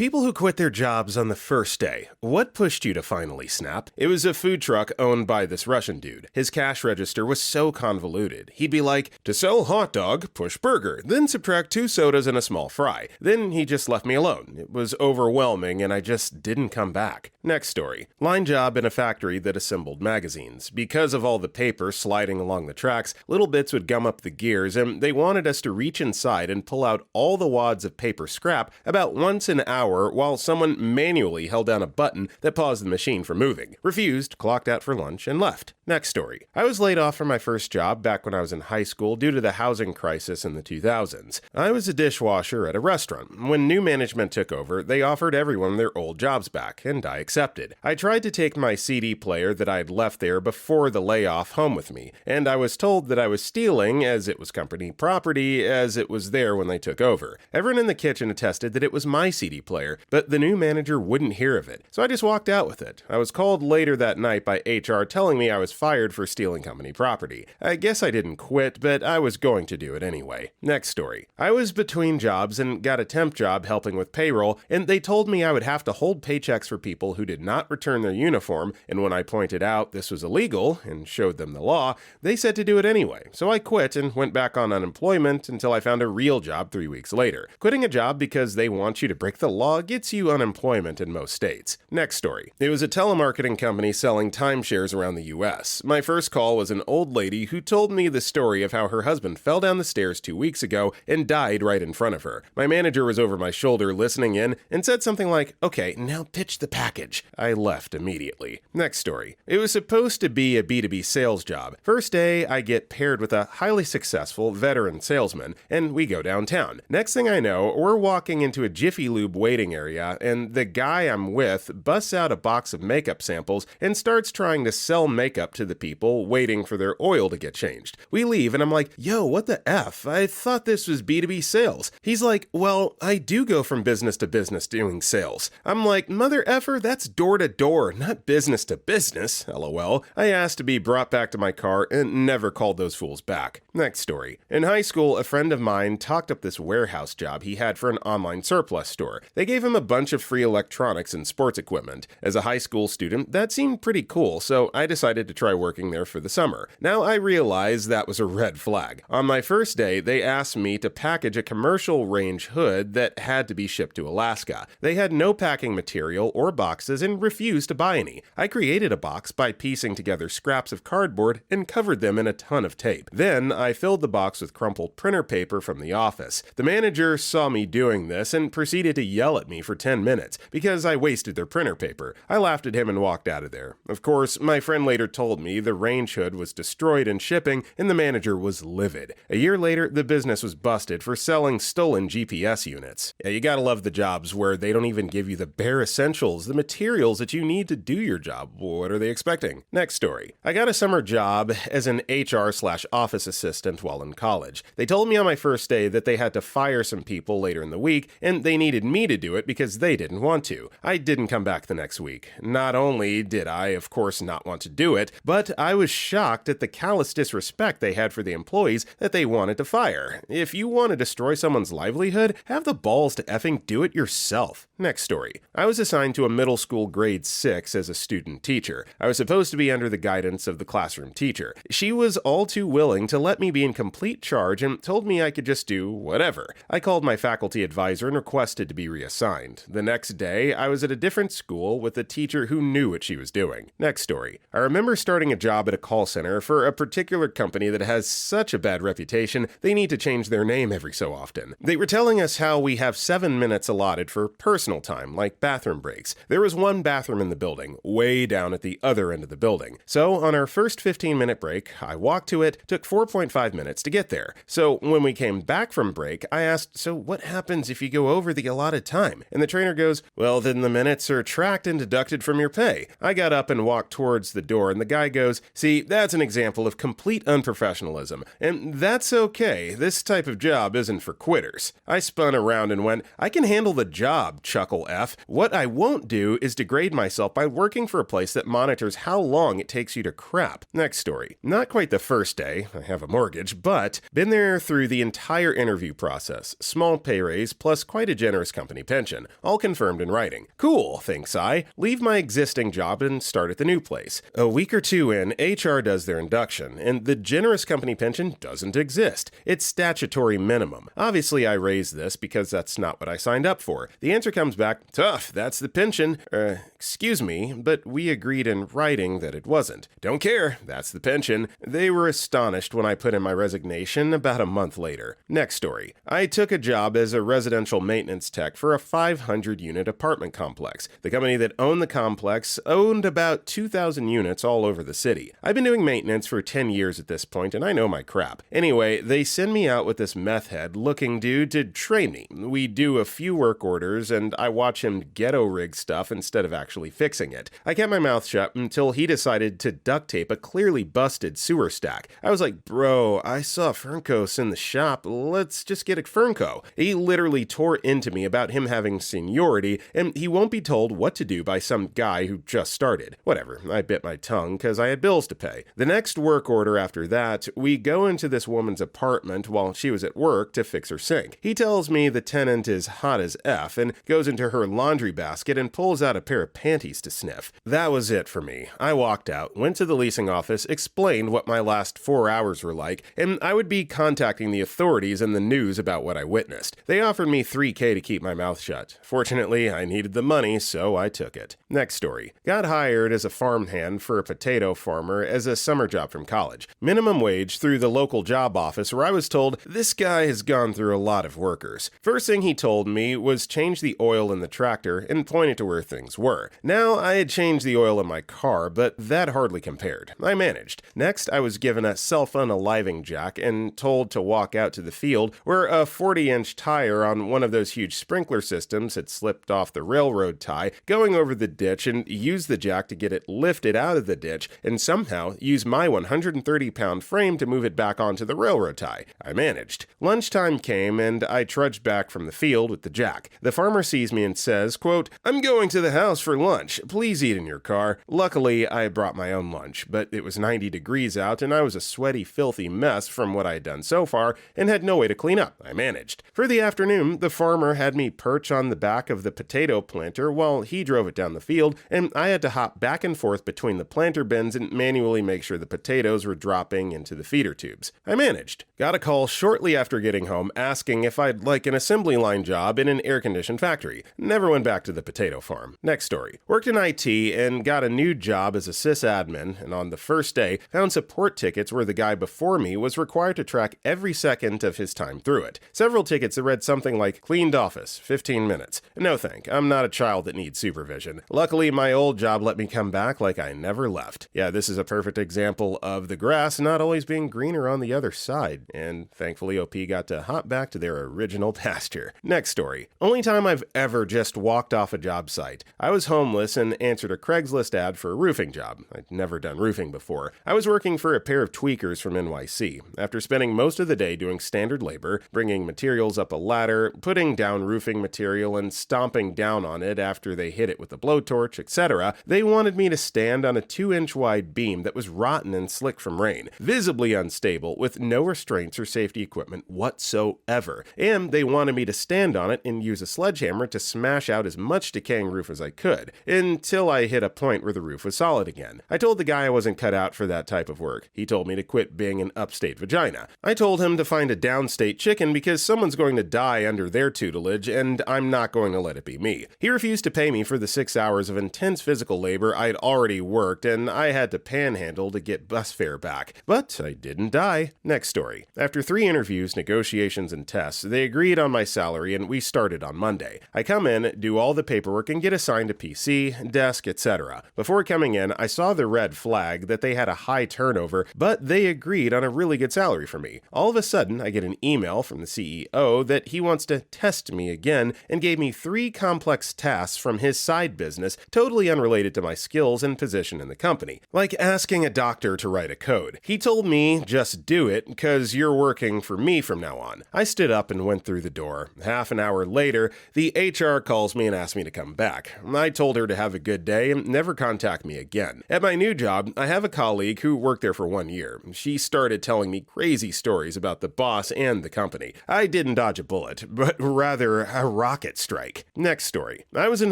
People who quit their jobs on the first day. What pushed you to finally snap? It was a food truck owned by this Russian dude. His cash register was so convoluted. He'd be like, to sell hot dog, push burger, then subtract 2 sodas and a small fry. Then he just left me alone. It was overwhelming and I just didn't come back. Next story. Line job in a factory that assembled magazines. Because of all the paper sliding along the tracks, little bits would gum up the gears and they wanted us to reach inside and pull out all the wads of paper scrap about once an hour while someone manually held down a button that paused the machine from moving. Refused, clocked out for lunch, and left. Next story. I was laid off from my first job back when I was in high school due to the housing crisis in the 2000s. I was a dishwasher at a restaurant. When new management took over, they offered everyone their old jobs back, and I accepted. I tried to take my CD player that I had left there before the layoff home with me, and I was told that I was stealing, as it was company property, as it was there when they took over. Everyone in the kitchen attested that it was my CD player, but the new manager wouldn't hear of it, so I just walked out with it. I was called later that night by HR telling me I was fired for stealing company property. I guess I didn't quit, but I was going to do it anyway. Next story. I was between jobs and got a temp job helping with payroll, and they told me I would have to hold paychecks for people who did not return their uniform, and when I pointed out this was illegal and showed them the law, they said to do it anyway. So I quit and went back on unemployment until I found a real job 3 weeks later. Quitting a job because they want you to break the law gets you unemployment in most states. Next story. It was a telemarketing company selling timeshares around the US. My first call was an old lady who told me the story of how her husband fell down the stairs 2 weeks ago and died right in front of her. My manager was over my shoulder listening in and said something like, "Okay, now pitch the package." I left immediately. Next story. It was supposed to be a B2B sales job. First day, I get paired with a highly successful veteran salesman, and we go downtown. Next thing I know, we're walking into a Jiffy Lube waiting area, and the guy I'm with busts out a box of makeup samples and starts trying to sell makeup to the people waiting for their oil to get changed. We leave, and I'm like, "Yo, what the F? I thought this was B2B sales." He's like, "Well, I do go from business to business doing sales." I'm like, "Mother effer, that's door to door, not business to business, lol. I asked to be brought back to my car and never called those fools back. Next story. In high school, a friend of mine talked up this warehouse job he had for an online surplus store. They gave him a bunch of free electronics and sports equipment. As a high school student, that seemed pretty cool, so I decided to try working there for the summer. Now I realize that was a red flag. On my first day, they asked me to package a commercial range hood that had to be shipped to Alaska. They had no packing material or boxes and refused to buy any. I created a box by piecing together scraps of cardboard and covered them in a ton of tape. Then I filled the box with crumpled printer paper from the office. The manager saw me doing this and proceeded to yell at me for 10 minutes because I wasted their printer paper. I laughed at him and walked out of there. Of course, my friend later told me the range hood was destroyed in shipping and the manager was livid. A year later, the business was busted for selling stolen GPS units. Yeah, you gotta love the jobs where they don't even give you the bare essentials, the materials that you need to do your job. What are they expecting? Next story. I got a summer job as an HR/office assistant while in college. They told me on my first day that they had to fire some people later in the week, and they needed me to do it because they didn't want to. I didn't come back the next week. Not only did I, of course, not want to do it, but I was shocked at the callous disrespect they had for the employees that they wanted to fire. If you want to destroy someone's livelihood, have the balls to effing do it yourself. Next story. I was assigned to a middle school grade 6 as a student teacher. I was supposed to be under the guidance of the classroom teacher. She was all too willing to let me be in complete charge and told me I could just do whatever. I called my faculty advisor and requested to be reassigned. The next day, I was at a different school with a teacher who knew what she was doing. Next story. I remember starting a job at a call center for a particular company that has such a bad reputation, they need to change their name every so often. They were telling us how we have 7 minutes allotted for personal time, like bathroom breaks. There was one bathroom in the building, way down at the other end of the building. So on our first 15-minute break, I walked to it, took 4.5 minutes to get there. So when we came back from break, I asked, "So what happens if you go over the allotted time?" And the trainer goes, "Well, then the minutes are tracked and deducted from your pay." I got up and walked towards the door, and the guy goes, "See, that's an example of complete unprofessionalism. And that's okay. This type of job isn't for quitters." I spun around and went, "I can handle the job, chuckle F. What I won't do is degrade myself by working for a place that monitors how long it takes you to crap." Next story. Not quite the first day, I have a mortgage, but been there through the entire interview process. Small pay raise plus quite a generous company pension, all confirmed in writing. Cool, thinks I. Leave my existing job and start at the new place. A week or two in, HR does their induction, and the generous company pension doesn't exist. It's statutory minimum. Obviously, I raised this because that's not what I signed up for. The answer comes back, tough, that's the pension. Excuse me, but we agreed in writing that it wasn't. Don't care, that's the pension. They were astonished when I put in my resignation about a month later. Next story. I took a job as a residential maintenance tech for a 500-unit apartment complex. The company that owned the complex owned about 2,000 units all over the city. I've been doing maintenance for 10 years at this point, and I know my crap. Anyway, they send me out with this meth head-looking dude to train me. We do a few work orders, and I watch him ghetto rig stuff instead of actually fixing it. I kept my mouth shut until he decided to duct tape a clearly busted sewer stack. I was like, bro, I saw Ferncos in the shop. Let's just get a Fernco. He literally tore into me about him having seniority, and he won't be told what to do by some guy who just started. Whatever, I bit my tongue because I had bills to pay. The next work order after that, we go into this woman's apartment while she was at work to fix her sink. He tells me the tenant is hot as F and goes into her laundry basket and pulls out a pair of panties to sniff. That was it for me. I walked out, went to the leasing office, explained what my last 4 hours were like, and I would be contacting the authorities and the news about what I witnessed. They offered me $3,000 to keep my mouth shut. Fortunately, I needed the money, so I took it. Next story. Got hired as a farmhand for a potato farmer as a summer job from college. Minimum wage through the local job office where I was told, this guy has gone through a lot of workers. First thing he told me was change the oil in the tractor and pointed to where things were. Now, I had changed the oil in my car, but that hardly compared. I managed. Next, I was given a self-unaliving jack and told to walk out to the field where a 40-inch tire on one of those huge sprinkler systems had slipped off the railroad tie, going over the ditch, and use the jack to get it lifted out of the ditch and somehow use my 130-pound frame to move it back onto the railroad tie. I managed. Lunchtime came and I trudged back from the field with the jack. The farmer sees me and says, quote, I'm going to the house for lunch. Please eat in your car. Luckily, I brought my own lunch, but it was 90 degrees out and I was a sweaty, filthy mess from what I had done so far and had no way to clean up. I managed. For the afternoon, the farmer had me perch on the back of the potato planter while he drove it down the field, and I had to hop back and forth between the planter bins and manually make sure the potatoes were dropping into the feeder tubes. I managed. Got a call shortly after getting home asking if I'd like an assembly line job in an air-conditioned factory. Never went back to the potato farm. Next story. Worked in IT and got a new job as a sysadmin, and on the first day, found support tickets where the guy before me was required to track every second of his time through it. Several tickets that read something like, cleaned office, 15 minutes. No thank, I'm not a child that needs supervision. Luckily, my old job let me come back like I never left. Yeah, this is a perfect example of the grass not always being greener on the other side, and thankfully OP got to hop back to their original pasture. Next story. Only time I've ever just walked off a job site. I was homeless and answered a Craigslist ad for a roofing job. I'd never done roofing before. I was working for a pair of tweakers from NYC. After spending most of the day doing standard labor, bringing materials up a ladder, putting down roofing material and stomping down on it after they hit it with a blowtorch, etc., they wanted me to stand on a 2-inch wide beam that was rotten and slick from rain, visibly unstable, with no restraints or safety equipment whatsoever. And they wanted me to stand on it and use a sledgehammer to smash out as much decaying roof as I could, until I hit a point where the roof was solid again. I told the guy I wasn't cut out for that type of work. He told me to quit being an upstate vagina. I told him to find a downstate chicken because someone's going to die under their tutelage, and I'm not going to let it be me. He refused to pay me for the 6 hours of intense physical labor I'd already worked, and I had to panhandle to get bus fare back. But I didn't die. Next story. After 3 interviews, negotiations, and tests, they agreed on my salary, and we started on Monday. I come in, do all the paperwork, and get assigned a PC, desk, etc. Before coming in, I saw the red flag that they had a high turnover, but they agreed on a really good salary for me. All of a sudden, I get an email from the CEO that he wants to test me again and gave me 3 complex tasks from his side business, totally unrelated to my skills and position in the company. Like asking a doctor to write a code. He told me, just do it, because you're working for me from now on. I stood up and went through the door. Half an hour later, the HR calls me and asks me to come back. I told her to have a good day and never contact me again. At my new job, I have a colleague who worked there for 1 year. She started telling me crazy stories about the boss and the company. I didn't dodge a bullet, but rather rocket strike. Next story. I was in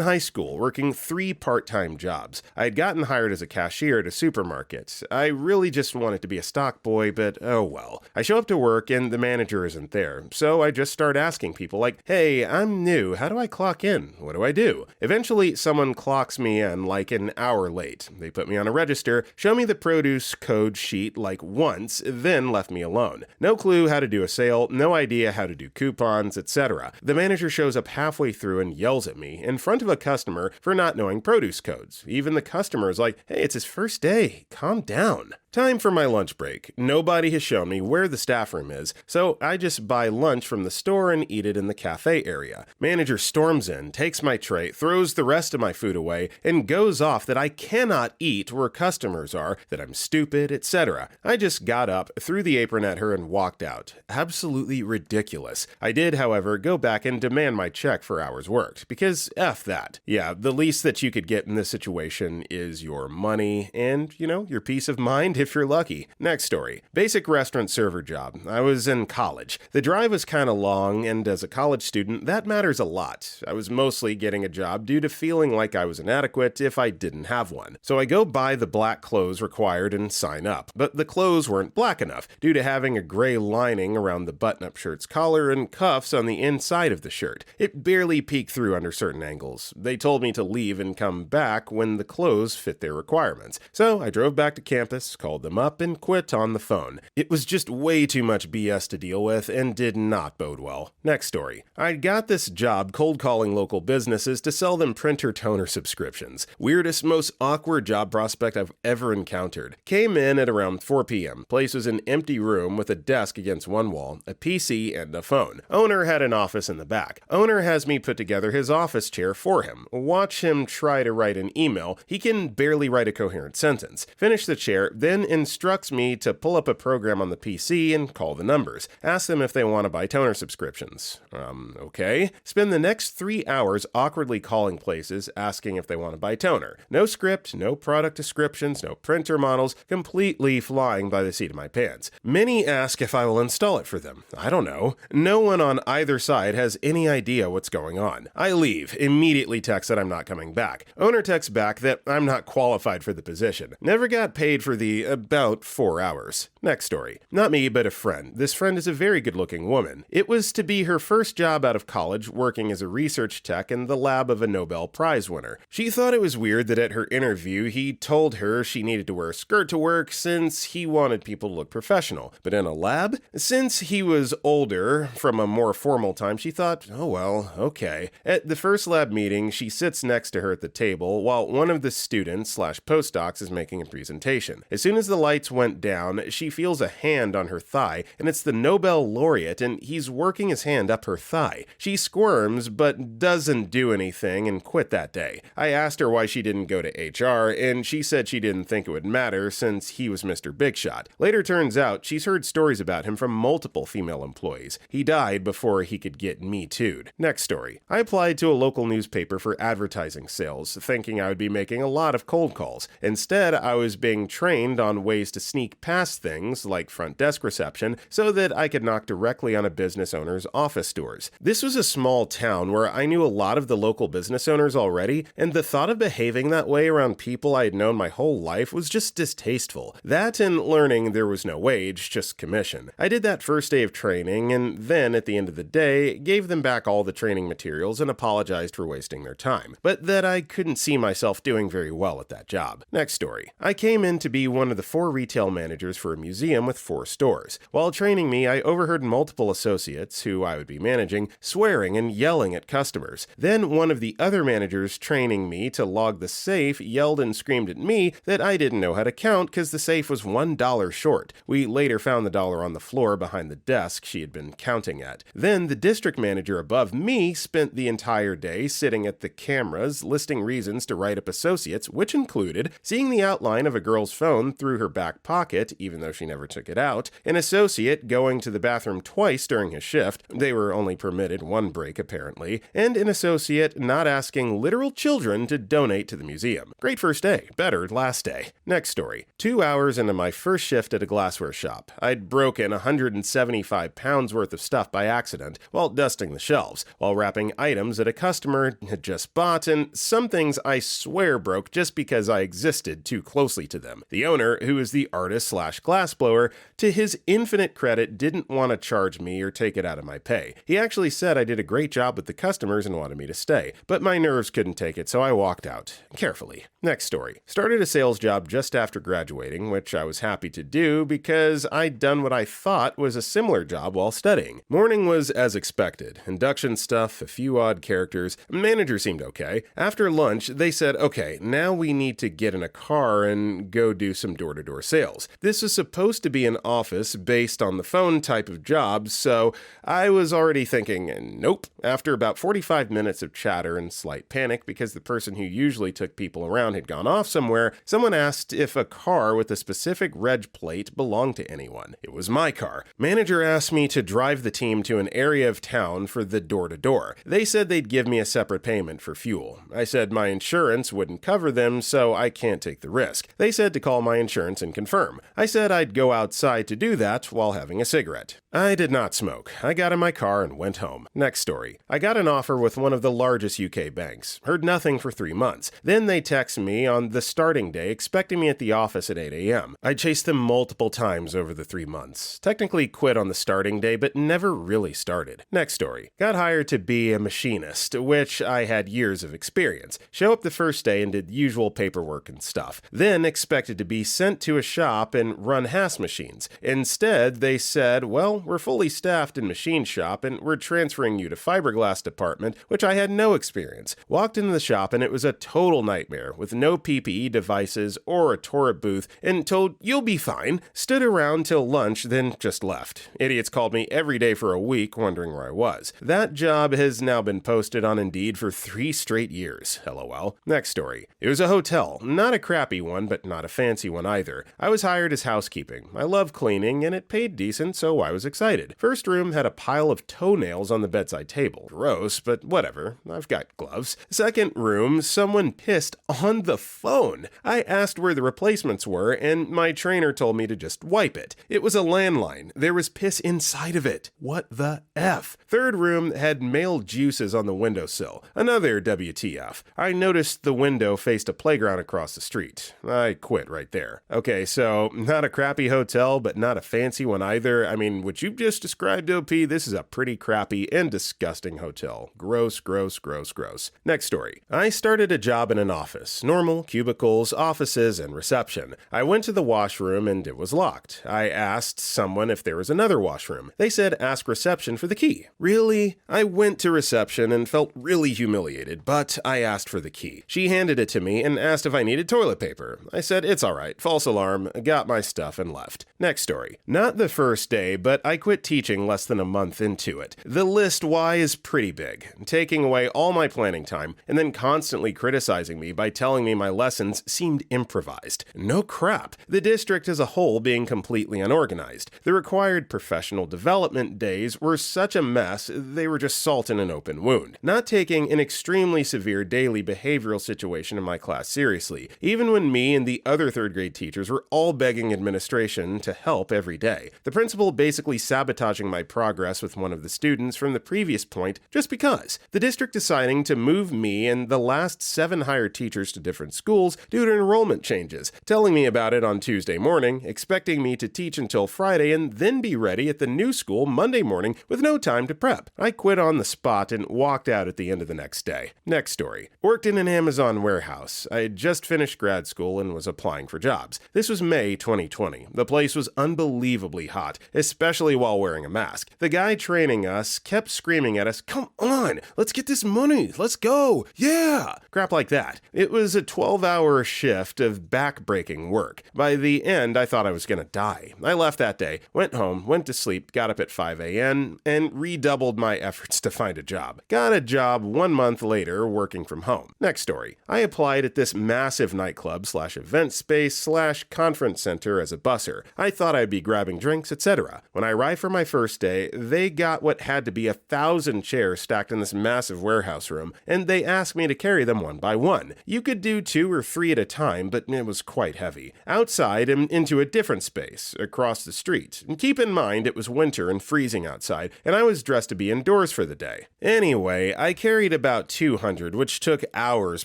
high school working 3 part-time jobs. I had gotten hired as a cashier at a supermarket. I really just wanted to be a stock boy, but oh well. I show up to work and the manager isn't there, so I just start asking people like, hey, I'm new, how do I clock in? What do I do? Eventually, someone clocks me in like an hour late. They put me on a register, show me the produce code sheet like once, then left me alone. No clue how to do a sale, no idea how to do coupons, etc. The manager shows up halfway through and yells at me in front of a customer for not knowing produce codes. Even the customer is like, hey, it's his first day, calm down. Time for my lunch break. Nobody has shown me where the staff room is, so I just buy lunch from the store and eat it in the cafe area. Manager storms in, takes my tray, throws the rest of my food away, and goes off that I cannot eat where customers are, that I'm stupid, etc. I just got up, threw the apron at her, and walked out. Absolutely ridiculous. I did, however, go back and demand my check for hours worked, because F that. Yeah, the least that you could get in this situation is your money and, your peace of mind if you're lucky. Next story. Basic restaurant server job. I was in college. The drive was kind of long, and as a college student, that matters a lot. I was mostly getting a job due to feeling like I was inadequate if I didn't have one. So I go buy the black clothes required and sign up. But the clothes weren't black enough, due to having a gray lining around the button-up shirt's collar and cuffs on the inside of the shirt. It barely peeked through under certain angles. They told me to leave and come back when the clothes fit their requirements. So I drove back to campus, called them up, and quit on the phone. It was just way too much BS to deal with and did not bode well. Next story. I got this job cold calling local businesses to sell them printer toner subscriptions. Weirdest, most awkward job prospect I've ever encountered. Came in at around 4 p.m. Place was an empty room with a desk against one wall, a PC, and a phone. Owner had an office in the back. Owner has me put together his office chair for him. Watch him try to write an email. He can barely write a coherent sentence. Finish the chair, then instructs me to pull up a program on the PC and call the numbers. Ask them if they want to buy toner subscriptions. Okay. Spend the next 3 hours awkwardly calling places, asking if they want to buy toner. No script, no product descriptions, no printer models, completely flying by the seat of my pants. Many ask if I will install it for them. I don't know. No one on either side has any idea what's going on. I leave, immediately text that I'm not coming back. Owner texts back that I'm not qualified for the position. Never got paid for the about 4 hours. Next story. Not me, but a friend. This friend is a very good-looking woman. It was to be her first job out of college working as a research tech in the lab of a Nobel Prize winner. She thought it was weird that at her interview he told her she needed to wear a skirt to work since he wanted people to look professional. But in a lab? Since he was older, from a more formal time, she thought, oh well, okay. At the first lab meeting, she sits next to her at the table while one of the students/postdocs is making a presentation. As soon as the lights went down, she feels a hand on her thigh, and it's the Nobel laureate, and he's working his hand up her thigh. She squirms, but doesn't do anything and quit that day. I asked her why she didn't go to HR, and she said she didn't think it would matter since he was Mr. Big Shot. Later turns out she's heard stories about him from multiple female employees. He died before he could get Me Too'd. Next story. I applied to a local newspaper for advertising sales, thinking I would be making a lot of cold calls. Instead, I was being trained on ways to sneak past things like front desk reception so that I could knock directly on a business owner's office doors. This was a small town where I knew a lot of the local business owners already, and the thought of behaving that way around people I had known my whole life was just distasteful. That and learning there was no wage, just commission. I did that first day of training, and then at the end of the day, gave them back all the training materials and apologized for wasting their time, but that I couldn't see myself doing very well at that job. Next story. I came in to be one of the 4 retail managers for a museum with 4 stores. While training me, I overheard multiple associates, who I would be managing, swearing and yelling at customers. Then one of the other managers training me to log the safe yelled and screamed at me that I didn't know how to count because the safe was $1 short. We later found the dollar on the floor behind the desk she had been counting at. Then the district manager above me spent the entire day sitting at the cameras listing reasons to write up associates, which included seeing the outline of a girl's phone through her back pocket, even though she never took it out, an associate going to the bathroom twice during his shift, they were only permitted one break apparently, and an associate not asking literal children to donate to the museum. Great first day, better last day. Next story. 2 hours into my first shift at a glassware shop, I'd broken 175 pounds worth of stuff by accident while dusting the shelves, while wrapping items that a customer had just bought, and some things I swear broke just because I existed too closely to them. The owner, who is the artist/glassblower, to his infinite credit, didn't want to charge me or take it out of my pay. He actually said I did a great job with the customers and wanted me to stay, but my nerves couldn't take it, so I walked out. Carefully. Next story. Started a sales job just after graduating, which I was happy to do because I'd done what I thought was a similar job while studying. Morning was as expected. Induction stuff, a few odd characters. Manager seemed okay. After lunch, they said, okay, now we need to get in a car and go do some door-to-door sales. This was supposed to be an office based on the phone type of job, so I was already thinking, nope. After about 45 minutes of chatter and slight panic because the person who usually took people around had gone off somewhere, someone asked if a car with a specific reg plate belonged to anyone. It was my car. Manager asked me to drive the team to an area of town for the door-to-door. They said they'd give me a separate payment for fuel. I said my insurance wouldn't cover them, so I can't take the risk. They said to call my insurance and confirm. I said I'd go outside to do that while having a cigarette. I did not smoke. I got in my car and went home. Next story. I got an offer with one of the largest UK banks. Heard nothing for 3 months. Then they text me on the starting day expecting me at the office at 8 a.m. I chased them multiple times over the 3 months. Technically quit on the starting day, but never really started. Next story. Got hired to be a machinist, which I had years of experience. Show up the first day and did the usual paperwork and stuff. Then expected to be sent to a shop and run Haas machines. Instead, they said, well, we're fully staffed in machine shop and we're transferring you to fiberglass department, which I had no experience. Walked into the shop and it was a total nightmare with no PPE devices or a toilet booth and told, you'll be fine. Stood around till lunch, then just left. Idiots called me every day for a week wondering where I was. That job has now been posted on Indeed for 3 straight years. LOL. Next story. It was a hotel. Not a crappy one, but not a fancy one either. I was hired as housekeeping. I love cleaning and it paid decent, so I was excited. First room had a pile of toenails on the bedside table. Gross, but whatever. I've got gloves. Second room, someone pissed on the phone. I asked where the replacements were, and my trainer told me to just wipe it. It was a landline. There was piss inside of it. What the F? Third room had male juices on the windowsill. Another WTF. I noticed the window faced a playground across the street. I quit right there. Okay, so not a crappy hotel, but not a fancy one either. I mean, what you just described, OP, this is a pretty crappy and disgusting hotel. Gross, gross, gross, gross. Next story. I started a job in an office. Normal, cubicles, offices, and reception. I went to the washroom and it was locked. I asked someone if there was another washroom. They said ask reception for the key. Really? I went to reception and felt really humiliated, but I asked for the key. She handed it to me and asked if I needed toilet paper. I said it's alright, false alarm, got my stuff and left. Next story. Not the first day, but I quit teaching less than a month into it. The list why is pretty big, taking away all my planning time and then constantly criticizing me by telling me my lessons seemed improvised. No crap. The district as a whole being completely unorganized. The required professional development days were such a mess, they were just salt in an open wound. Not taking an extremely severe daily behavioral situation in my class seriously, even when me and the other third grade teachers were all begging administration to help every day. The principal basically sabotaging my progress with one of the students from the previous point just because. The district deciding to move me and the last 7 hired teachers to different schools due to enrollment changes, telling me about it on Tuesday morning, expecting me to teach until Friday and then be ready at the new school Monday morning with no time to prep. I quit on the spot and walked out at the end of the next day. Next story. Worked in an Amazon warehouse. I had just finished grad school and was applying for jobs. This was May 2020. The place was unbelievably hot, especially while wearing a mask. The guy training us kept screaming at us, "Come on, let's get this money, let's go, yeah!" Crap like that. It was a 12-hour shift of back-breaking work. By the end, I thought I was gonna die. I left that day, went home, went to sleep, got up at 5 a.m., and redoubled my efforts to find a job. Got a job 1 month later working from home. Next story. I applied at this massive nightclub/event space/ bar/conference center as a busser. I thought I'd be grabbing drinks, etc. When I arrived for my first day, they got what had to be 1,000 chairs stacked in this massive warehouse room, and they asked me to carry them one by one. You could do 2 or 3 at a time, but it was quite heavy. Outside and into a different space, across the street. And keep in mind it was winter and freezing outside, and I was dressed to be indoors for the day. Anyway, I carried about 200, which took hours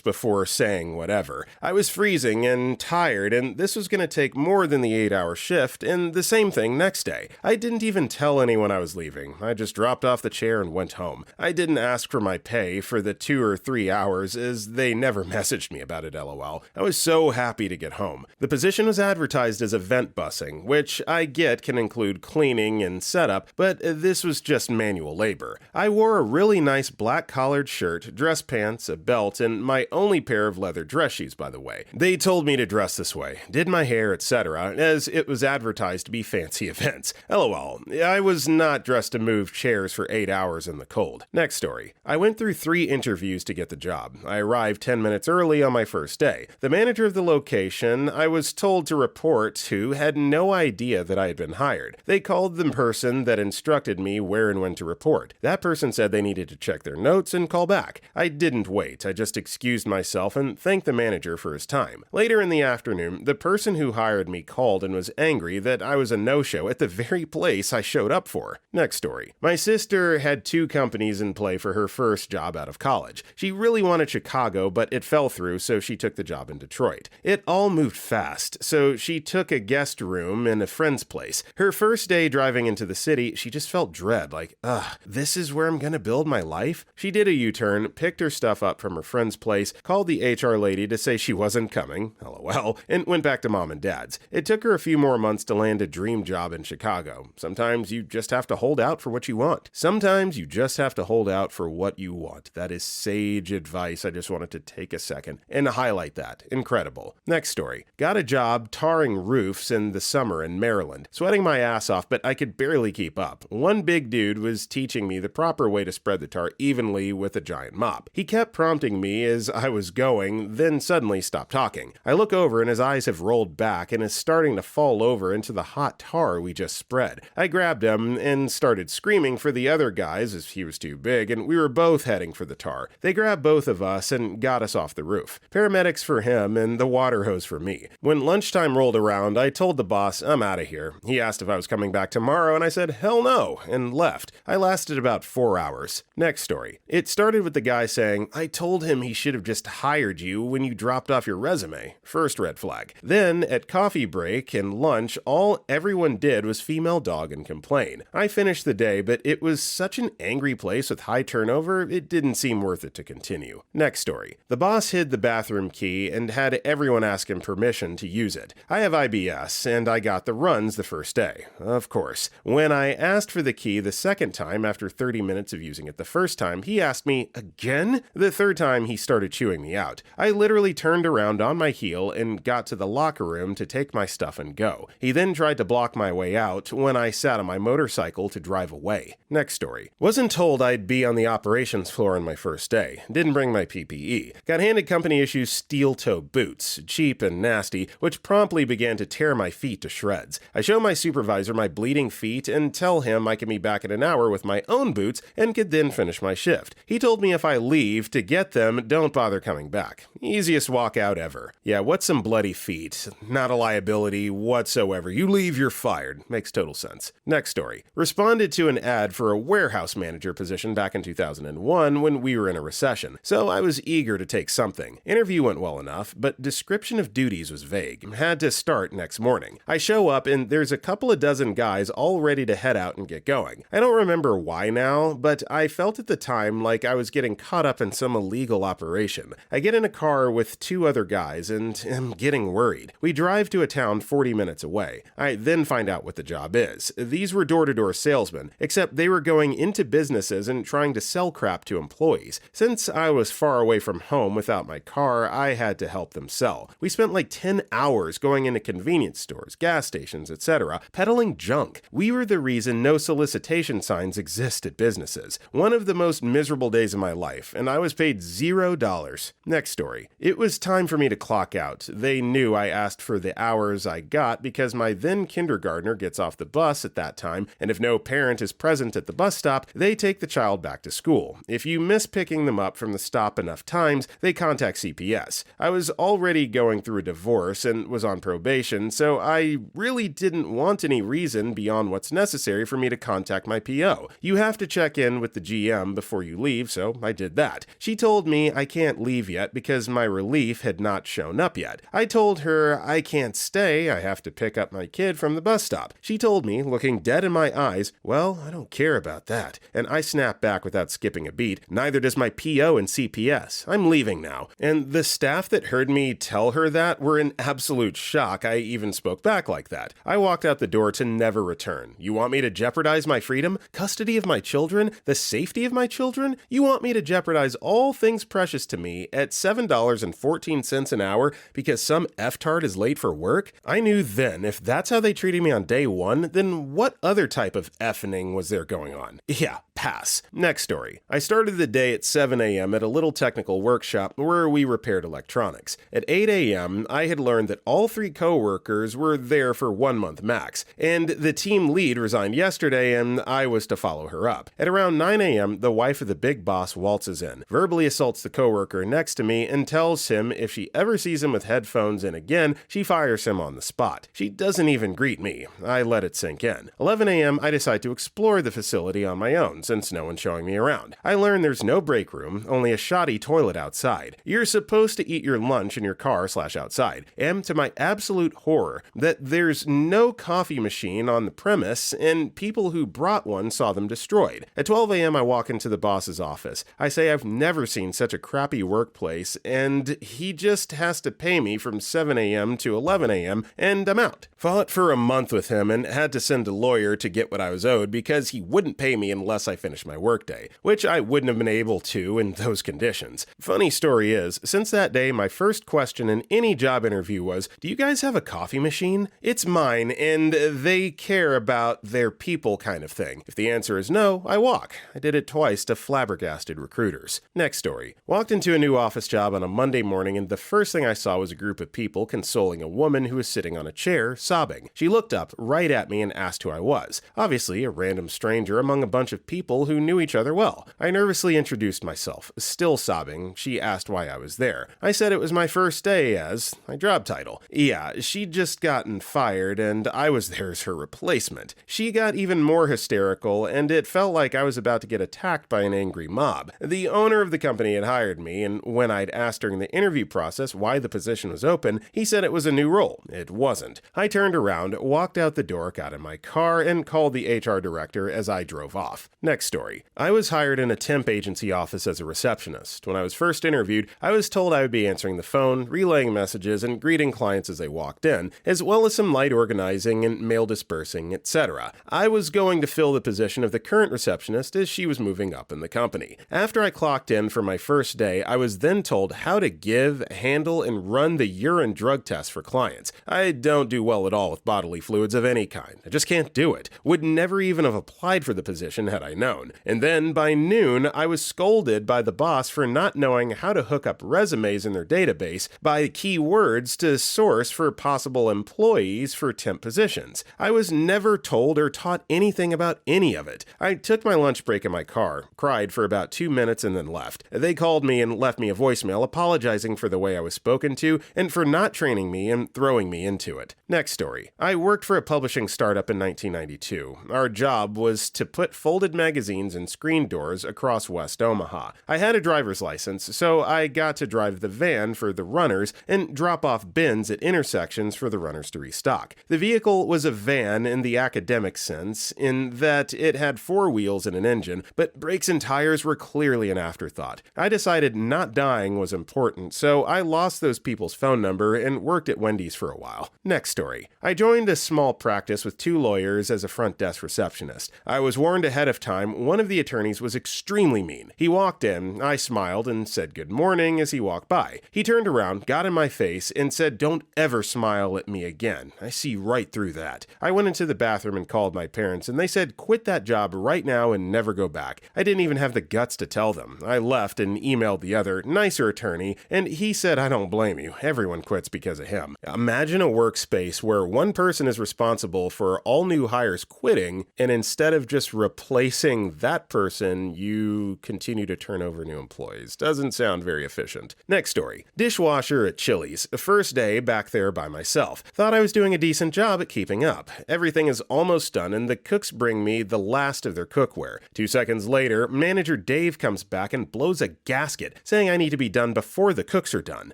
before saying whatever. I was freezing and tired, and this was going to take more than the 8-hour shift, and the same thing next day. I didn't even tell anyone I was leaving. I just dropped off the chair and went home. I didn't ask for my pay for the 2 or 3 hours, as they never messaged me about it, lol. I was so happy to get home. The position was advertised as event bussing, which I get can include cleaning and setup, but this was just manual labor. I wore a really nice black-collared shirt, dress pants, a belt, and my only pair of leather dress shoes, by the way. They told me to dress this way, did my hair, etc., as it was advertised to be fancy events. LOL, I was not dressed to move chairs for 8 hours in the cold. Next story. I went through 3 interviews to get the job. I arrived 10 minutes early on my first day. The manager of the location I was told to report to had no idea that I had been hired. They called the person that instructed me where and when to report. That person said they needed to check their notes and call back. I didn't wait. I just excused myself and thanked the manager for his time. Later in the afternoon, the person who hired me called and was angry that I was a no-show at the very place I showed up for. Next story. My sister had 2 companies in play for her first job out of college. She really wanted Chicago, but it fell through, so she took the job in Detroit. It all moved fast, so she took a guest room in a friend's place. Her first day driving into the city, she just felt dread, like, this is where I'm gonna build my life? She did a U-turn, picked her stuff up from her friend's place, called the HR lady to say she wasn't coming, lol, and went back to mom and dad's. It took her a few more months to land a dream job in Chicago. Sometimes you just have to hold out for what you want. Sometimes you just have to hold out for what you want. That is sage advice. I just wanted to take a second and highlight that. Incredible. Next story. Got a job tarring roofs in the summer in Maryland. Sweating my ass off, but I could barely keep up. One big dude was teaching me the proper way to spread the tar evenly with a giant mop. He kept prompting me as I was going, then suddenly stopped talking. I look over and his eyes have rolled back and is starting to fall over into the hot tar we just spread. I grabbed him and started screaming for the other guys as he was too big, and we were both heading for the tar. They grabbed both of us and got us off the roof. Paramedics for him and the water hose for me. When lunchtime rolled around, I told the boss I'm out of here. He asked if I was coming back tomorrow, and I said hell no, and left. I lasted about 4 hours. Next story. It started with the guy saying, I told him he should have just hired you when you dropped off your resume. First red flag. Then, at coffee break and lunch, all everyone did was female dog and complain. I finished the day, but it was such an angry place with high turnover, it didn't seem worth it to continue. Next story. The boss hid the bathroom key and had everyone ask him permission to use it. I have IBS, and I got the runs the first day. Of course. When I asked for the key the second time after 30 minutes of using it the first time, he asked me, again? The third time, he started chewing me out. I literally turned around on my heel and got to the locker room to take my stuff and go. He then tried to block my way out when I sat on my motorcycle to drive away. Next story. Wasn't told I'd be on the operations floor on my first day. Didn't bring my PPE. Got handed company issue steel-toe boots, cheap and nasty, which promptly began to tear my feet to shreds. I show my supervisor my bleeding feet and tell him I can be back in an hour with my own boots and could then finish my shift. He told me if I leave to get them, don't bother coming back. Easiest walkout ever. Yeah, what's some bloody feet? Not a liability whatsoever. You leave, you're fired. Makes total sense. Next story. Responded to an ad for a warehouse manager position back in 2001 when we were in a recession, so I was eager to take something. Interview went well enough, but description of duties was vague. Had to start next morning. I show up and there's a couple of dozen guys all ready to head out and get going. I don't remember why now, but I felt at the time like I was getting caught up in some illegal operation. I get in a car with 2 other guys and am getting worried. We drive to a town 40 minutes away. I then find out what the job is. These were door-to-door salesmen, except they were going into businesses and trying to sell crap to employees. Since I was far away from home without my car, I had to help them sell. We spent like 10 hours going into convenience stores, gas stations, etc., peddling junk. We were the reason no solicitation signs exist at businesses. One of the most miserable days of my life, and I was paid $0. Next story. It was time for me to clock out. They knew I asked for the hours I got because my then kindergartner gets off the bus at that time, and if no parent is present at the bus stop, they take the child back to school. If you miss picking them up from the stop enough times, they contact CPS. I was already going through a divorce and was on probation, so I really didn't want any reason beyond what's necessary for me to contact my PO. You have to check in with the GM before you leave, so I did that. She told me I can't leave yet because my relief had not shown up yet. I told her I can't stay, I have to pick up my kid from the bus stop. She told me, looking dead in my eyes, "Well, I don't care about that." And I snapped back without skipping a beat, "Neither does my PO and CPS. I'm leaving now." And the staff that heard me tell her that were in absolute shock I even spoke back like that. I walked out the door to never return. You want me to jeopardize my freedom, custody of my children, the safety of my children? You want me to jeopardize all things precious to me at $7.14 an hour because some F-tard is late for work? I knew then if that's how they treated me on day one, then what other type of effing was there going on? Yeah, pass. Next story. I started the day at 7 a.m. at a little technical workshop where we repaired electronics. At 8 a.m., I had learned that all 3 coworkers were there for 1 month max, and the team lead resigned yesterday and I was to follow her up. At around 9 a.m., the wife of the big boss waltzes in, verbally assaults the coworker next to me, and tells him if she ever sees him with headphones in again, she fires him on the spot. She doesn't even greet me. I let it sink in. 11 a.m., I decide to explore the facility on my own, since no one's showing me around. I learn there's no break room, only a shoddy toilet outside. You're supposed to eat your lunch in your car/outside. And to my absolute horror, that there's no coffee machine on the premise, and people who brought one saw them destroyed. At 12 a.m., I walk into the boss's office. I say I've never seen such a crappy workplace, and he just has to pay me from 7 a.m. to 11 a.m., and I'm out. Fought for a month with him and had to send a lawyer to get what I was owed because he wouldn't pay me unless I finished my workday, which I wouldn't have been able to in those conditions. Funny story is, since that day, my first question in any job interview was, "Do you guys have a coffee machine? It's mine, and they care about their people," kind of thing. If the answer is no, I walk. I did it twice to flabbergasted recruiters. Next story. Walked into a new office job on a Monday morning, and the first thing I saw was a group of people consoling a woman who was sitting on a chair, sobbing. She looked up right at me and asked who I was. Obviously, a random stranger among a bunch of people who knew each other well. I nervously introduced myself. Still sobbing, she asked why I was there. I said it was my first day as my job title. Yeah, she'd just gotten fired, and I was there as her replacement. She got even more hysterical, and it felt like I was about to get attacked by an angry mob. The owner of the company had hired me, and when I'd asked during the interview process why the position was open, he said it was a new role. It wasn't. I turned around, walked out the door, got in my car, and called the HR director as I drove off. Next story. I was hired in a temp agency office as a receptionist. When I was first interviewed, I was told I would be answering the phone, relaying messages, and greeting clients as they walked in, as well as some light organizing and mail dispersing, etc. I was going to fill the position of the current receptionist as she was moving up in the company. After I clocked in for my first day, I was then told how to give, handle, and run the urine drug test for clients. I don't do well at all with bodily fluids of any kind. I just can't do it. Would never even have applied for the position had I known. And then by noon, I was scolded by the boss for not knowing how to hook up resumes in their database by keywords to source for possible employees for temp positions. I was never told or taught anything about any of it. I took my lunch break in my car, cried for about 2 minutes, and then left. They called me and left me a voicemail apologizing for the way I was spoken to and for not training me and throwing me into it. Next story. I worked for a publishing startup in 1992. Our job was to put folded magazines in screen doors across West Omaha. I had a driver's license, so I got to drive the van for the runners and drop off bins at intersections for the runners to restock. The vehicle was a van in the academic sense, in that it had 4 wheels and an engine, but brakes and tires were clearly an afterthought. I decided not dying was important, so I lost those people's phone number and worked at Wendy's for a while. Next story. I joined a small practice with 2 lawyers as a front desk receptionist. I was warned ahead of time one of the attorneys was extremely mean. He walked in, I smiled and said good morning as he walked by. He turned around, got in my face, and said, "Don't ever smile at me again. I see right through that." I went into the bathroom and called my parents, and they said, "Quit that job right now and never go back." I didn't even have the guts to tell them. I left and emailed the other, nicer attorney, and he said, "I don't blame you. Everyone quits it's because of him. Imagine a workspace where one person is responsible for all new hires quitting, and instead of just replacing that person, you continue to turn over new employees. Doesn't sound very efficient. Next story. Dishwasher at Chili's. First day back there by myself. Thought I was doing a decent job at keeping up. Everything is almost done and the cooks bring me the last of their cookware. 2 seconds later, manager Dave comes back and blows a gasket, saying I need to be done before the cooks are done.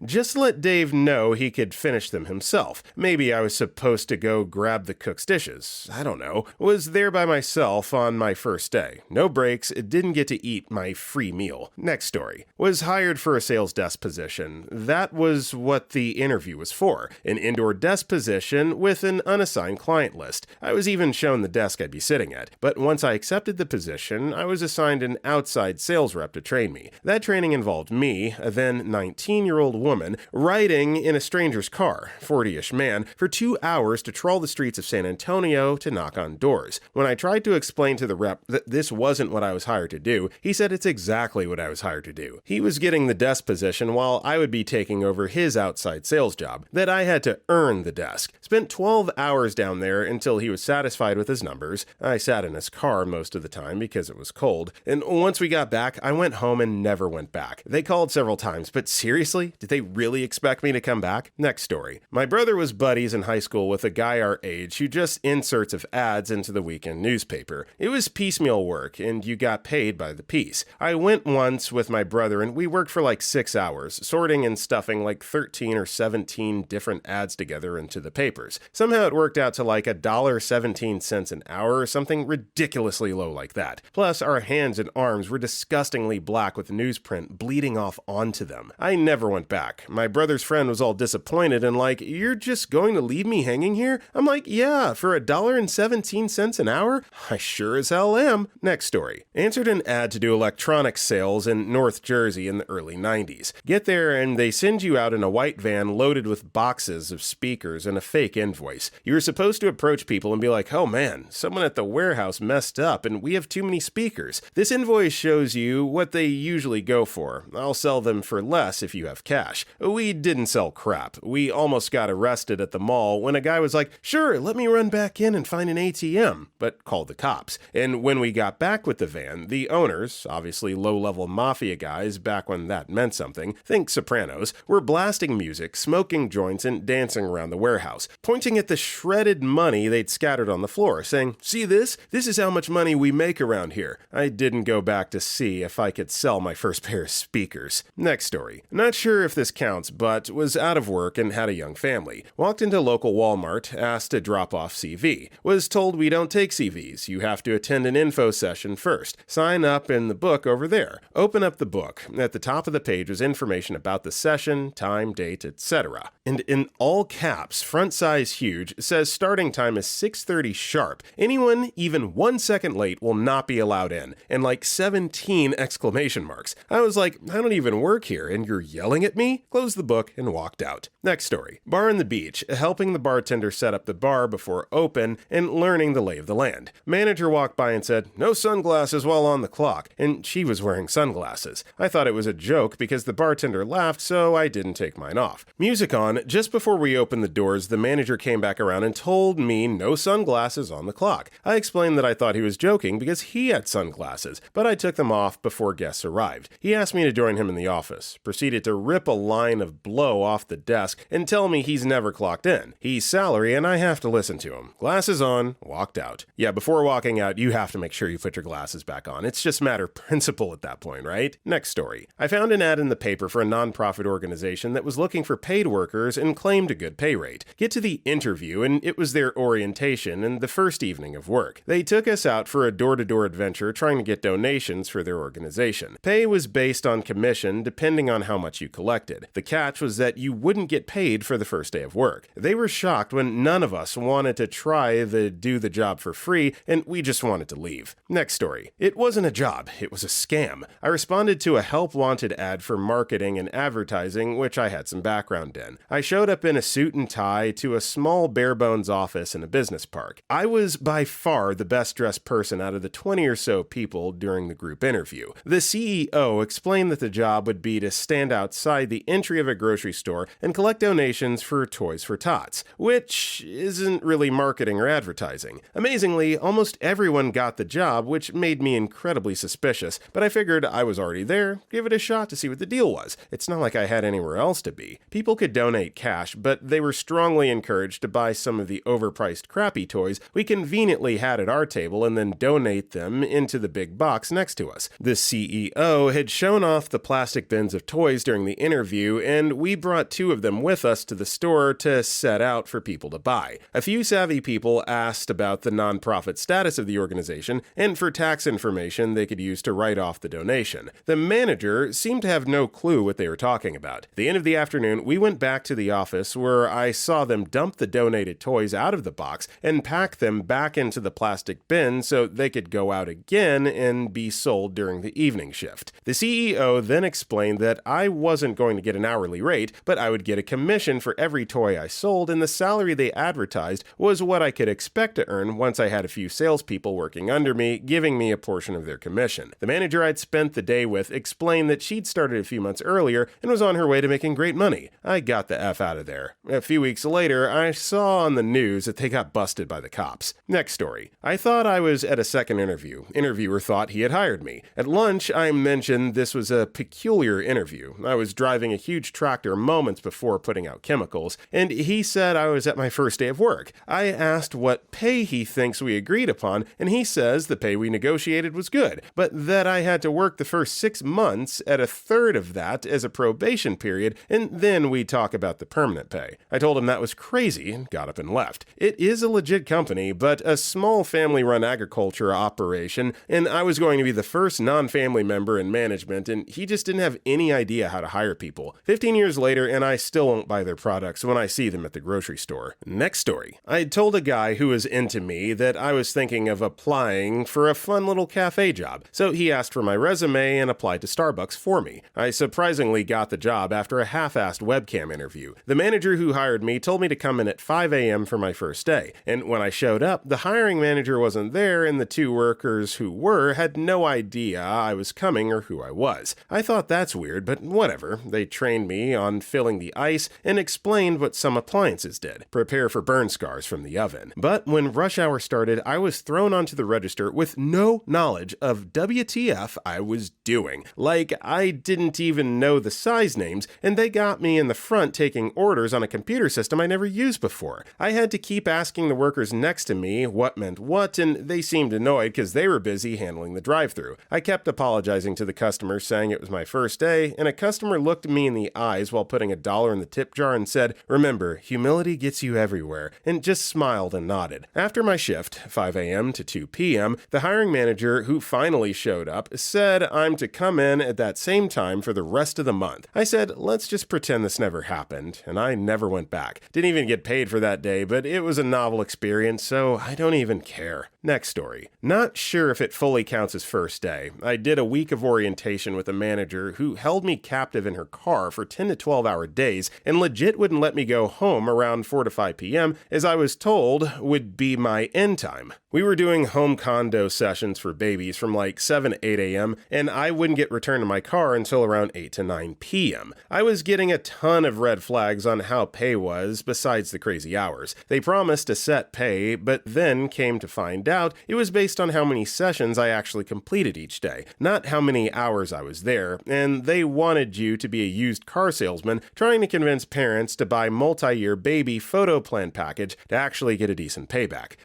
Just let Dave know he could finish them himself. Maybe I was supposed to go grab the cook's dishes. I don't know. Was there by myself on my first day. No breaks, didn't get to eat my free meal. Next story. Was hired for a sales desk position. That was what the interview was for. An indoor desk position with an unassigned client list. I was even shown the desk I'd be sitting at. But once I accepted the position, I was assigned an outside sales rep to train me. That training involved me, a then 19-year-old woman, riding in a stranger's car, 40-ish man, for 2 hours to trawl the streets of San Antonio to knock on doors. When I tried to explain to the rep that this wasn't what I was hired to do, he said it's exactly what I was hired to do. He was getting the desk position while I would be taking over his outside sales job, that I had to earn the desk. Spent 12 hours down there until he was satisfied with his numbers. I sat in his car most of the time because it was cold, and once we got back, I went home and never went back. They called several times, but seriously? Did they really expect me to come back? Next story. My brother was buddies in high school with a guy our age who just inserts of ads into the weekend newspaper. It was piecemeal work, and you got paid by the piece. I went once with my brother, and we worked for like 6 hours, sorting and stuffing like 13 or 17 different ads together into the papers. Somehow it worked out to like $1.17 an hour or something ridiculously low like that. Plus, our hands and arms were disgustingly black with newsprint bleeding off onto them. I never went back. My brother's friend was all disappointed and like, "You're just going to leave me hanging here?" I'm like, "Yeah, for $1.17 an hour? I sure as hell am." Next story. Answered an ad to do electronics sales in North Jersey in the early 90s. Get there and they send you out in a white van loaded with boxes of speakers and a fake invoice. You were supposed to approach people and be like, "Oh man, someone at the warehouse messed up and we have too many speakers. This invoice shows you what they usually go for. I'll sell them for less if you have cash." We didn't sell crap. We almost got arrested at the mall when a guy was like, "Sure, let me run back in and find an ATM," but called the cops. And when we got back with the van, the owners, obviously low-level mafia guys back when that meant something, think Sopranos, were blasting music, smoking joints, and dancing around the warehouse, pointing at the shredded money they'd scattered on the floor, saying, "See this? This is how much money we make around here." I didn't go back to see if I could sell my first pair of speakers. Next story. Not sure if this counts, but was out of work and had a young family. Walked into local Walmart, asked to drop off CV. Was told we don't take CVs. You have to attend an info session first. Sign up in the book over there. Open up the book. At the top of the page was information about the session, time, date, etc. And in all caps, front size huge, says starting time is 6:30 sharp. Anyone even 1 second late will not be allowed in. And like 17 exclamation marks. I was like, "I don't even work here and you're yelling at me?" Closed the book and walked out. Next story. Bar on the beach, helping the bartender set up the bar before open and learning the lay of the land. Manager walked by and said, "No sunglasses while on the clock," and she was wearing sunglasses. I thought it was a joke because the bartender laughed, so I didn't take mine off. Music on. Just before we opened the doors, the manager came back around and told me no sunglasses on the clock. I explained that I thought he was joking because he had sunglasses, but I took them off before guests arrived. He asked me to join him in the office, proceeded to rip a line of blow off the desk and tell me he's never clocked in. He's salary and I have to listen to him. Glasses on, walked out. Yeah, before walking out, you have to make sure you put your glasses back on. It's just a matter of principle at that point, right? Next story. I found an ad in the paper for a nonprofit organization that was looking for paid workers and claimed a good pay rate. Get to the interview and it was their orientation and the first evening of work. They took us out for a door-to-door adventure trying to get donations for their organization. Pay was based on commission depending on how much you collected. The catch was that you wouldn't get paid for the first day of work. They were shocked when none of us wanted to try to do the job for free and we just wanted to leave. Next story. It wasn't a job, it was a scam. I responded to a help wanted ad for marketing and advertising, which I had some background in. I showed up in a suit and tie to a small bare-bones office in a business park. I was by far the best dressed person out of the 20 or so people during the group interview. The CEO explained that the job would be to stand outside the entry of a grocery store and collect donations for Toys for Tots, which isn't really marketing or advertising. Amazingly, almost everyone got the job, which made me incredibly suspicious, but I figured I was already there, give it a shot to see what the deal was. It's not like I had anywhere else to be. People could donate cash, but they were strongly encouraged to buy some of the overpriced crappy toys we conveniently had at our table and then donate them into the big box next to us. The CEO had shown off the plastic bins of toys during the interview, and we brought 2 of them with us to the store to set out for people to buy. A few savvy people asked about the nonprofit status of the organization and for tax information they could use to write off the donation. The manager seemed to have no clue what they were talking about. At the end of the afternoon, we went back to the office where I saw them dump the donated toys out of the box and pack them back into the plastic bin so they could go out again and be sold during the evening shift. The CEO then explained that I wasn't going to get an hourly rate, but I would get a commission for every toy I sold, and the salary they advertised was what I could expect to earn once I had a few salespeople working under me, giving me a portion of their commission. The manager I'd spent the day with explained that she'd started a few months earlier and was on her way to making great money. I got the F out of there. A few weeks later, I saw on the news that they got busted by the cops. Next story. I thought I was at a second interview. Interviewer thought he had hired me. At lunch, I mentioned this was a peculiar interview. I was driving a huge tractor moments before putting out chemicals, and he said I was at my first day of work. I asked what pay he thinks we agreed upon, and he says the pay we negotiated was good, but that I had to work the first 6 months at a third of that as a probation period, and then we'd talk about the permanent pay. I told him that was crazy and got up and left. It is a legit company, but a small family-run agriculture operation, and I was going to be the first non-family member in management, and he just didn't have any idea how to hire people. 15 years later, and I still won't buy their products when I see them at the grocery store. Next story. I had told a guy who was into me that I was thinking of applying for a fun little cafe job, so he asked for my resume and applied to Starbucks for me. I surprisingly got the job after a half-assed webcam interview. The manager who hired me told me to come in at 5 a.m. for my first day, and when I showed up, the hiring manager wasn't there, and the 2 workers who were had no idea I was coming or who I was. I thought that's weird, but whatever. They trained me on filling the ice and explained what some appliances did. Prepare for burn scars from the oven. But when rush hour started, I was thrown onto the register with no knowledge of WTF I was doing. Like, I didn't even know the size names, and they got me in the front taking orders on a computer system I never used before. I had to keep asking the workers next to me what meant what, and they seemed annoyed because they were busy handling the drive-thru. I kept apologizing to the customer, saying it was my first day, and a customer looked me in the eyes while putting $1 in the tip jar and said, "Remember, humility gets you everywhere," and just smiled and nodded. After my shift, 5 a.m. to 2 p.m., the hiring manager, who finally showed up, said I'm to come in at that same time for the rest of the month. I said, let's just pretend this never happened, and I never went back. Didn't even get paid for that day, but it was a novel experience, so I don't even care. Next story. Not sure if it fully counts as first day. I did a week of orientation with a manager who held me captive in her car for 10 to 12 hour days and legit wouldn't let me go home around 4 to 5 p.m. as I was told would be my end time. We were doing home condo sessions for babies from like 7 to 8 a.m. and I wouldn't get returned to my car until around 8 to 9 p.m. I was getting a ton of red flags on how pay was besides the crazy hours. They promised a set pay, but then came to find out it was based on how many sessions I actually completed each day, not how many hours I was there, and they wanted you to be a used car salesman trying to convince parents to buy multi-year baby photo plan package to actually get a decent payback.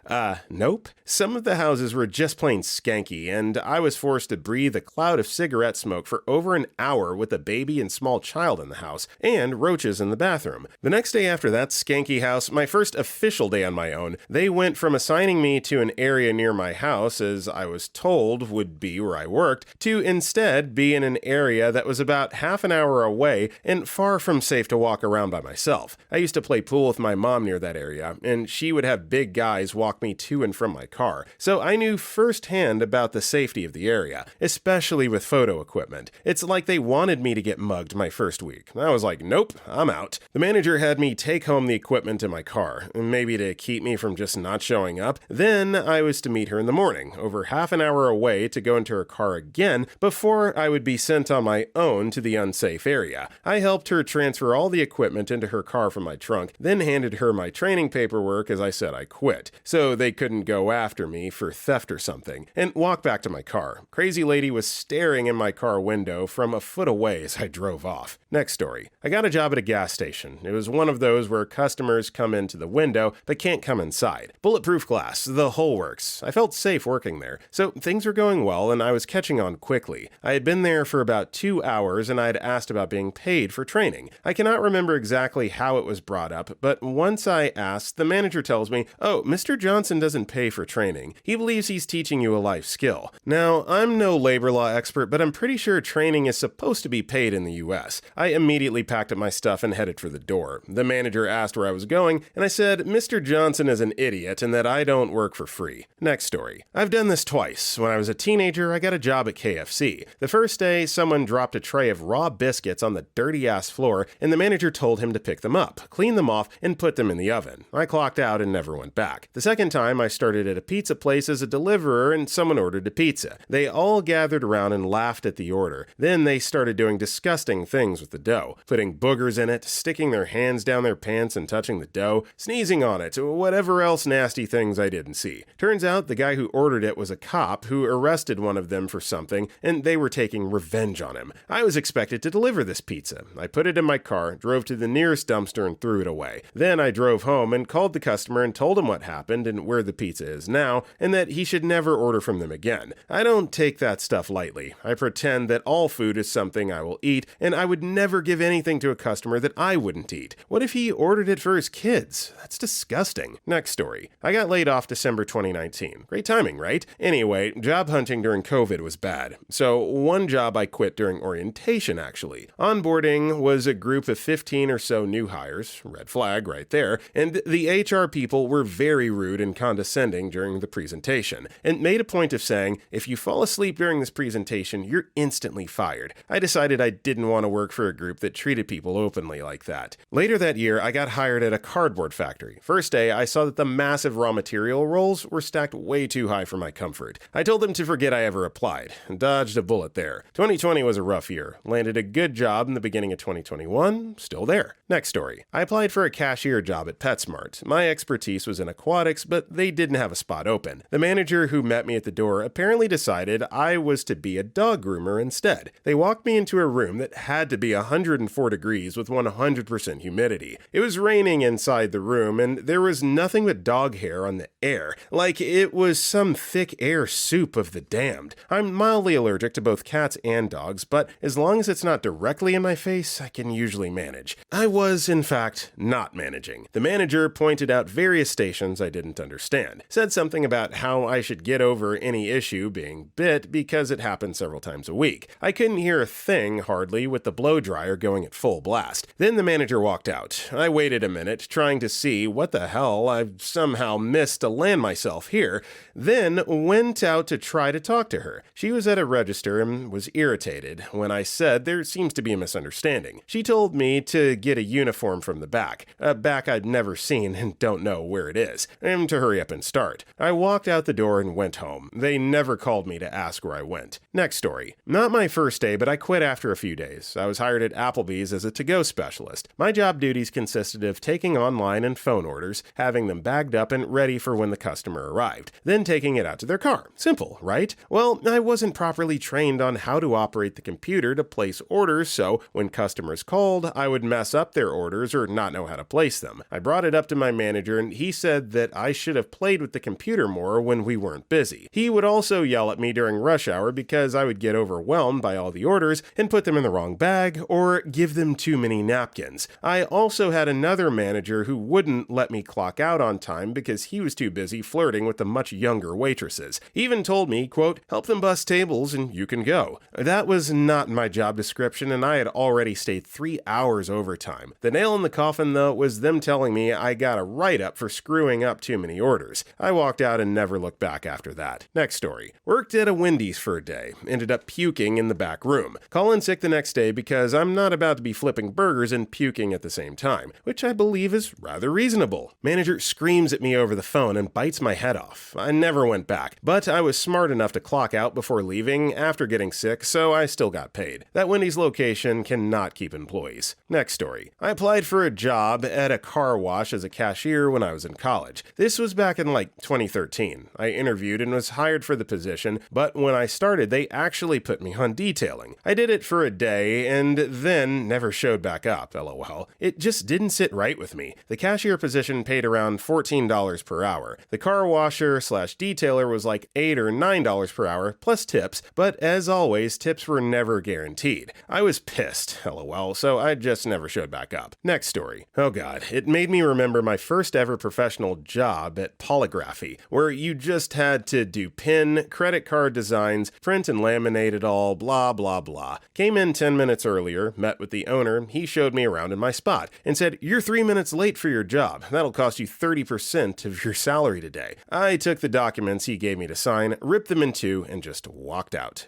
Nope. Some of the houses were just plain skanky, and I was forced to breathe a cloud of cigarette smoke for over an hour with a baby and small child in the house, and roaches in the bathroom. The next day after that skanky house, my first official day on my own, they went from assigning me to an area near my house, as I was told would be where I worked, to instead be in an area that was about half an hour away and far from safe to walk around by myself. I used to play pool with my mom near that area, and she would have big guys walk me to and from my car, so I knew firsthand about the safety of the area, especially with photo equipment. It's like they wanted me to get mugged my first week. I was like, nope, I'm out. The manager had me take home the equipment in my car, maybe to keep me from just not showing up. Then I was to meet her in the morning, over half an hour away, to go into her car again before I would be sent on my own to the unsafe area. I helped her transfer transfer all the equipment into her car from my trunk, then handed her my training paperwork as I said I quit, so they couldn't go after me for theft or something, and walked back to my car. Crazy lady was staring in my car window from a foot away as I drove off. Next story. I got a job at a gas station. It was one of those where customers come into the window but can't come inside. Bulletproof glass, the whole works. I felt safe working there, so things were going well and I was catching on quickly. I had been there for about 2 hours and I had asked about being paid for training. I cannot remember exactly how it was brought up, but once I asked, the manager tells me, "Oh, Mr. Johnson doesn't pay for training. He believes he's teaching you a life skill." Now, I'm no labor law expert, but I'm pretty sure training is supposed to be paid in the US. I immediately packed up my stuff and headed for the door. The manager asked where I was going, and I said, "Mr. Johnson is an idiot and that I don't work for free." Next story. I've done this twice. When I was a teenager, I got a job at KFC. The first day, someone dropped a tray of raw biscuits on the dirty-ass floor, and the manager told him to pick them up, clean them off, and put them in the oven. I clocked out and never went back. The second time, I started at a pizza place as a deliverer, and someone ordered a pizza. They all gathered around and laughed at the order. Then they started doing disgusting things with the dough, putting boogers in it, sticking their hands down their pants and touching the dough, sneezing on it, whatever else nasty things I didn't see. Turns out the guy who ordered it was a cop who arrested one of them for something, and they were taking revenge on him. I was expected to deliver this pizza. I put it in my car, drove to the nearest dumpster and threw it away. Then I drove home and called the customer and told him what happened and where the pizza is now, and that he should never order from them again. I don't take that stuff lightly. I pretend that all food is something I will eat, and I would never give anything to a customer that I wouldn't eat. What if he ordered it for his kids? That's disgusting. Next story. I got laid off December 2019. Great timing, right? Anyway, job hunting during COVID was bad. So one job I quit during orientation, actually. Onboarding was a group of 15 or so new hires, red flag right there, and the HR people were very rude and condescending during the presentation, and made a point of saying, "If you fall asleep during this presentation, you're instantly fired." I decided I didn't want to work for a group that treated people openly like that. Later that year, I got hired at a cardboard factory. First day, I saw that the massive raw material rolls were stacked way too high for my comfort. I told them to forget I ever applied, and dodged a bullet there. 2020 was a rough year. Landed a good job in the beginning of 2021, still there. Next story. I applied for a cashier job at PetSmart. My expertise was in aquatics, but they didn't have a spot open. The manager who met me at the door apparently decided I was to be a dog groomer instead. They walked me into a room that had to be 104 degrees with 100% humidity. It was raining inside the room, and there was nothing but dog hair on the air, like it was some thick air soup of the damned. I'm mildly allergic to both cats and dogs, but as long as it's not directly in my face, I can usually manage. I was, in fact, not managing. The manager pointed out various stations I didn't understand, said something about how I should get over any issue being bit because it happened several times a week. I couldn't hear a thing, hardly, with the blow dryer going at full blast. Then the manager walked out. I waited a minute, trying to see what the hell I've somehow missed to land myself here, then went out to try to talk to her. She was at a register and was irritated when I said there seems to be a misunderstanding. She told me to get a uniform from the back, a back I'd never seen and don't know where it is, and to hurry up and start. I walked out the door and went home. They never called me to ask where I went. Next story. Not my first day, but I quit after a few days. I was hired at Applebee's as a to-go specialist. My job duties consisted of taking online and phone orders, having them bagged up and ready for when the customer arrived, then taking it out to their car. Simple, right? Well, I wasn't properly trained on how to operate the computer to place orders, so when customers called, I would mess up their orders or not know how to place them. I brought it up to my manager and he said that I should have played with the computer more when we weren't busy. He would also yell at me during rush hour because I would get overwhelmed by all the orders and put them in the wrong bag or give them too many napkins. I also had another manager who wouldn't let me clock out on time because he was too busy flirting with the much younger waitresses. He even told me, quote, "Help them bust tables and you can go." That was not my job description and I had already stayed 3 hours overtime. time. The nail in the coffin, though, was them telling me I got a write-up for screwing up too many orders. I walked out and never looked back after that. Next story. Worked at a Wendy's for a day. Ended up puking in the back room. Call in sick the next day because I'm not about to be flipping burgers and puking at the same time, which I believe is rather reasonable. Manager screams at me over the phone and bites my head off. I never went back, but I was smart enough to clock out before leaving after getting sick, so I still got paid. That Wendy's location cannot keep employees. Next story. I applied for a job at a car wash as a cashier when I was in college. This was back in 2013. I interviewed and was hired for the position, but when I started, they actually put me on detailing. I did it for a day and then never showed back up, lol. It just didn't sit right with me. The cashier position paid around $14 per hour. The car washer/detailer was like $8 or $9 per hour, plus tips, but as always, tips were never guaranteed. I was pissed, lol, so I just never showed back up. Next story. Oh god, it made me remember my first ever professional job at Polygraphy, where you just had to do PIN, credit card designs, print and laminate it all, blah blah blah. Came in 10 minutes earlier, met with the owner, he showed me around in my spot, and said, "You're 3 minutes late for your job. That'll cost you 30% of your salary today." I took the documents he gave me to sign, ripped them in two, and just walked out.